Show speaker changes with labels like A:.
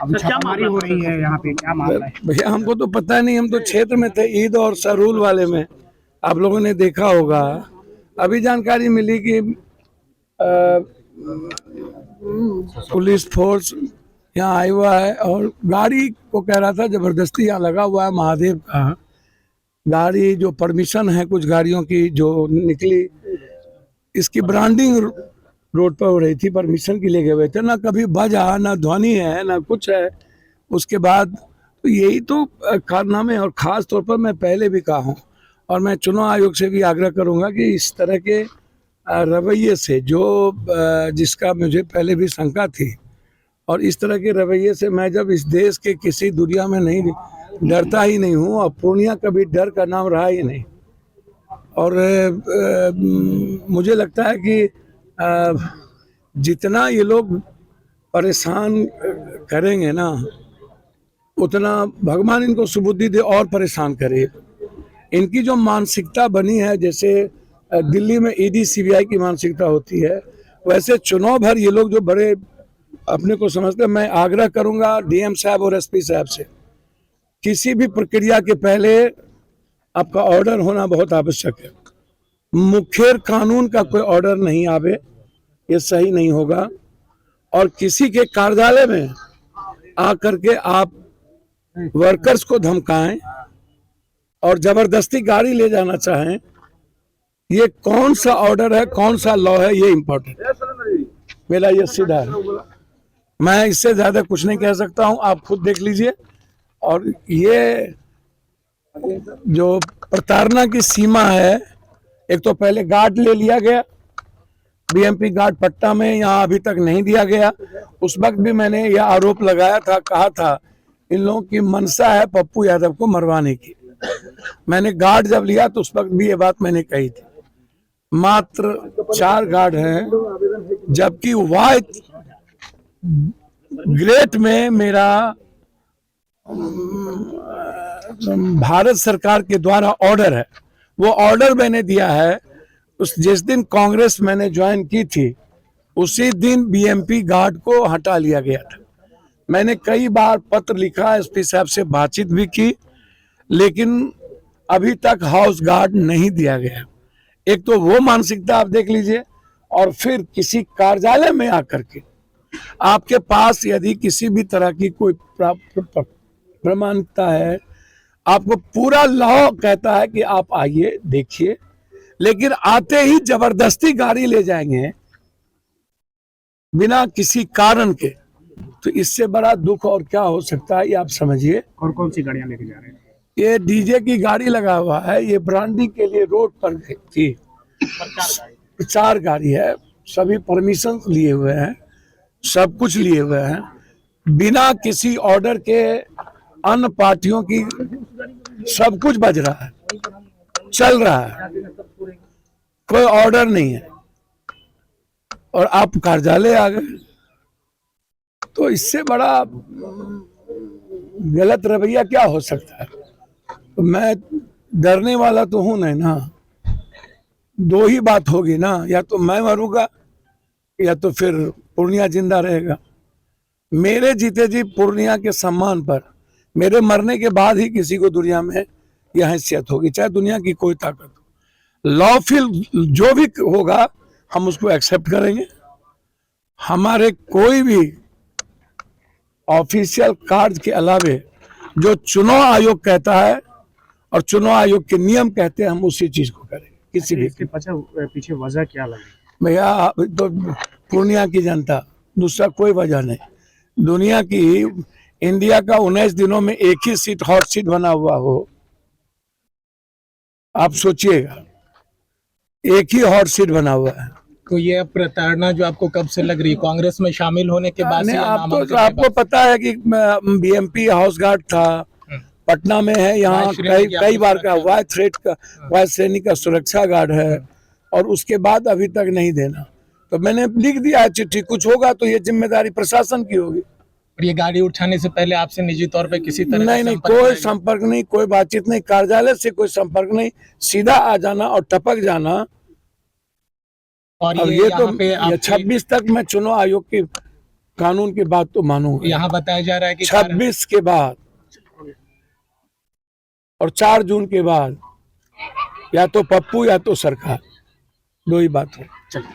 A: अभी छापामारी हो रही है यहाँ पे, क्या मामला है?
B: भैया हमको तो पता नहीं, हम तो क्षेत्र में थे ईद और सरूल वाले में, आप लोगों ने देखा होगा। अभी जानकारी मिली कि पुलिस फोर्स यहाँ आया हुआ है और गाड़ी को कह रहा था जबरदस्ती यहाँ लगा हुआ है महादेव का गाड़ी, जो परमिशन है कुछ गाड़ियों की जो निकली, इसकी ब्रांडिंग रोड पर हो रही थी, परमिशन के लिए गए हुए थे, ना कभी बजा ना ध्वनि है ना कुछ है। उसके बाद तो यही तो कारनामे, और खास तौर पर मैं पहले भी कहा हूँ और मैं चुनाव आयोग से भी आग्रह करूंगा कि इस तरह के रवैये से, जो जिसका मुझे पहले भी शंका थी, और इस तरह के रवैये से मैं जब इस देश के किसी दुनिया में नहीं डरता ही नहीं हूँ, और पूर्णिया कभी डर का नाम रहा ही नहीं। और मुझे लगता है कि जितना ये लोग परेशान करेंगे ना, उतना भगवान इनको सुबुद्धि दे और परेशान करे। इनकी जो मानसिकता बनी है, जैसे दिल्ली में ईडी सीबीआई की मानसिकता होती है, वैसे चुनाव भर ये लोग जो बड़े अपने को समझते हैं। मैं आग्रह करूंगा डीएम साहब और एसपी साहब से, किसी भी प्रक्रिया के पहले आपका ऑर्डर होना बहुत आवश्यक है। मुखेर कानून का कोई ऑर्डर नहीं आवे, ये सही नहीं होगा। और किसी के कार्यालय में आकर के आप वर्कर्स को धमकाएं और जबरदस्ती गाड़ी ले जाना चाहें, ये कौन सा ऑर्डर है, कौन सा लॉ है, ये इम्पोर्टेंट है। मेरा ये सीधा है, मैं इससे ज्यादा कुछ नहीं कह सकता हूं, आप खुद देख लीजिए। और ये जो प्रताड़ना की सीमा है, एक तो पहले गार्ड ले लिया गया, बीएमपी गार्ड पट्टा में यहाँ अभी तक नहीं दिया गया। उस वक्त भी मैंने यह आरोप लगाया था, कहा था इन लोगों की मंशा है पप्पू यादव को मरवाने की। मैंने गार्ड जब लिया तो उस वक्त भी ये बात मैंने कही थी। मात्र 4 गार्ड हैं, जबकि वाइट ग्रेट में मेरा भारत सरकार के द्वारा ऑर्डर है, वो ऑर्डर मैंने दिया है। उस जिस दिन कांग्रेस मैंने ज्वाइन की थी, उसी दिन बीएमपी गार्ड को हटा लिया गया था। मैंने कई बार पत्र लिखा, एसपी साहब से बातचीत भी की, लेकिन अभी तक हाउस गार्ड नहीं दिया गया। एक तो वो मानसिकता आप देख लीजिए, और फिर किसी कार्यालय में आकर के आपके पास यदि किसी भी तरह की कोई प्रमाणिकता है, आपको पूरा लॉ कहता है कि आप आइए देखिए, लेकिन आते ही जबरदस्ती गाड़ी ले जाएंगे बिना किसी कारण के, तो इससे बड़ा दुख और क्या हो सकता है, ये आप समझिए।
A: और कौन सी गाड़ियां लेके जा रहे हैं?
B: ये डीजे की गाड़ी लगा हुआ है, ये ब्रांडिंग के लिए रोड पर थी। 4 गाड़ी है, सभी परमिशन लिए हुए हैं, सब कुछ लिए हुए हैं, बिना किसी ऑर्डर के अन्य पार्टियों की सब कुछ बज रहा है, चल रहा है, कोई ऑर्डर नहीं है, और आप कार्यालय आ गए। तो इससे बड़ा गलत रवैया क्या हो सकता है? तो मैं डरने वाला तो हूं नहीं ना। 2 ही बात होगी ना, या तो मैं मरूंगा या तो फिर पूर्णिया जिंदा रहेगा। मेरे जीते जी पूर्णिया के सम्मान पर मेरे मरने के बाद ही किसी को दुनिया में यह हैसियत होगी, चाहे दुनिया की कोई ताकत हो। लॉफुल जो भी होगा हम उसको एक्सेप्ट करेंगे। हमारे कोई भी ऑफिशियल कार्ड के अलावे जो चुनाव आयोग कहता है और चुनाव आयोग के नियम कहते हैं, हम उसी चीज को करेंगे। किसी भी
A: इसके पीछे वजह क्या लगी?
B: भैया तो पूर्णिया की जनता, दूसरा कोई वजह नहीं। दुनिया की, इंडिया का 19 दिनों में एक ही सीट हॉट सीट बना हुआ हो, आप सोचिएगा, एक ही हॉट सीट बना हुआ है।
C: तो ये प्रताड़ना जो आपको कब से लग रही है, कांग्रेस में शामिल होने के बाद से?
B: आपको पता है कि बीएमपी हाउस गार्ड था, पटना में है, यहाँ कई बार का वाई श्रेणी का सुरक्षा गार्ड है, और उसके बाद अभी तक नहीं देना। तो मैंने लिख दिया है चिट्ठी, कुछ होगा तो ये जिम्मेदारी प्रशासन की होगी।
C: और ये गाड़ी उठाने से पहले आपसे निजी तौर पे किसी तरह
B: नहीं, कोई संपर्क नहीं, कोई बातचीत नहीं, कार्यालय से कोई संपर्क नहीं, सीधा आ जाना और टपक जाना।
C: और
B: ये तो 26 तक मैं चुनाव आयोग की कानून की बात तो मानो।
C: यहाँ बताया जा रहा है कि
B: 26 के बाद और 4 जून के बाद या तो पप्पू या तो सरकार, दो ही बात है।